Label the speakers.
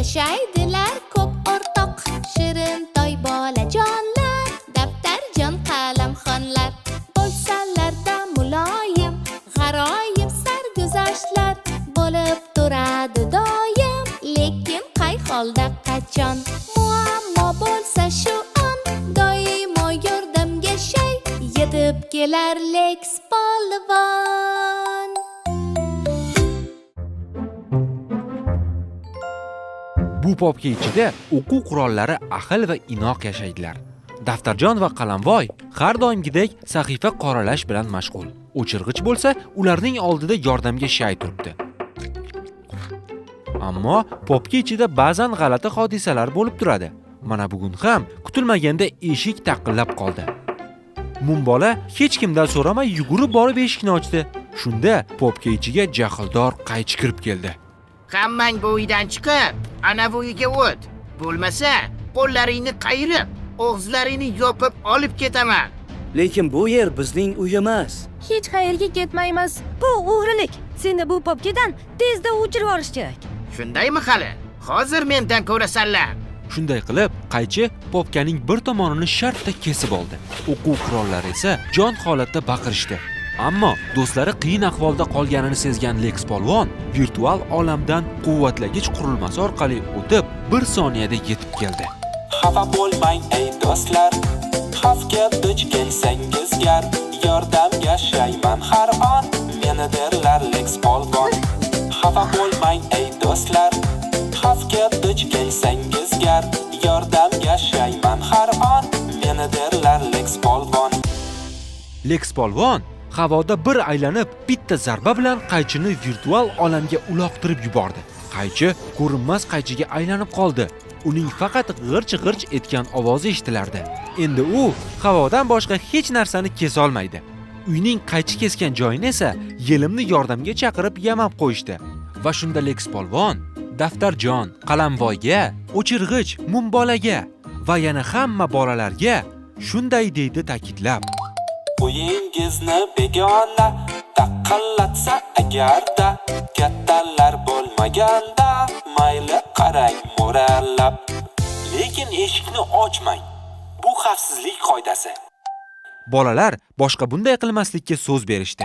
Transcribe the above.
Speaker 1: yashaydilar ko'p o'rtoq shirin toy bolajonlar daftarjon qalamxonlar bo'lsalarda muloyim g'aroyib sarguzashtlar bo'lib turadi doim lekin qay holda qachon muammo bo'lsa shu on doimo yordamga shay yetib kelar Lex polvon.
Speaker 2: Bu popka ichida o'quv qurollari ahil va inoq yashaydilar. Daftarjon va Qalamvoy har doimgidek sahifa qoralash bilan mashg'ul. O'chirg'ich bo'lsa, ularning oldida yordamga shay turibdi. Ammo popka ichida ba'zan g'alati hodisalar bo'lib turadi. Mana bugun ham kutilmaganda eshik taqillab qoldi. Mumbola hech kimdan so'ramay yugurib borib eshikni ochdi. Shunda popka ichiga jahldor qaychi kirib keldi.
Speaker 3: Hammang bu uydan chiqib, ana bu uyga o't. Bo'lmasa, qo'llaringni qayirib, og'izlaringni yopib olib ketaman.
Speaker 4: Lekin bu yer bizning uy emas.
Speaker 5: Hech qayerga ketmaymiz. Bu o'g'rilik. Seni bu popkadan tezda o'chirib olish kerak.
Speaker 3: Shundaymi hali? Hozir mendan ko'rasanlar.
Speaker 2: Shunday qilib, qaychi popkaning bir tomonini shartta kesib oldi. O'quv qurollari esa jon holatda baqirishdi. Ammo do'stlari qiyin ahvolda qolganini sezgan Lex polvon virtual olamdan quvvatlagich qurilmasi orqali o'tib, bir soniyada yetib keldi.
Speaker 6: Xafa bo'lmang ey do'stlar, xavfga duch kelsangiz gar, yordamga shayman har on, meni derlar Lex polvon. Xafa bo'lmang ey do'stlar, xavfga duch kelsangiz gar, yordamga shayman har on, meni derlar Lex polvon.
Speaker 2: Lex polvon havoda bir aylanib, bitta zarba bilan qaychini virtual olamga uloqtirib yubordi. Qaychi ko'rinmas qaychiga aylanib qoldi. Uning faqat g'irch-g'irch etgan ovozi eshitilardi. Endi u havodan boshqa hech narsani kesa olmaydi. Uyning qaychi kesgan joyini esa yelimni yordamga chaqirib yamab qo'yishdi. Va shunda Lex polvon Daftarjon, Qalamvoyga, O'chirg'ich, Mumbolaga va yana hamma bolalarga shunday deydi ta'kidlab:
Speaker 6: Uyingizni begona taqillatsa agarda, kattalar bo'lmaganda mayli qarang mo'ralab, lekin eshikni ochmang. Bu xavfsizlik qoidasi.
Speaker 2: Bolalar boshqa bunday qilmaslikka so'z berishdi.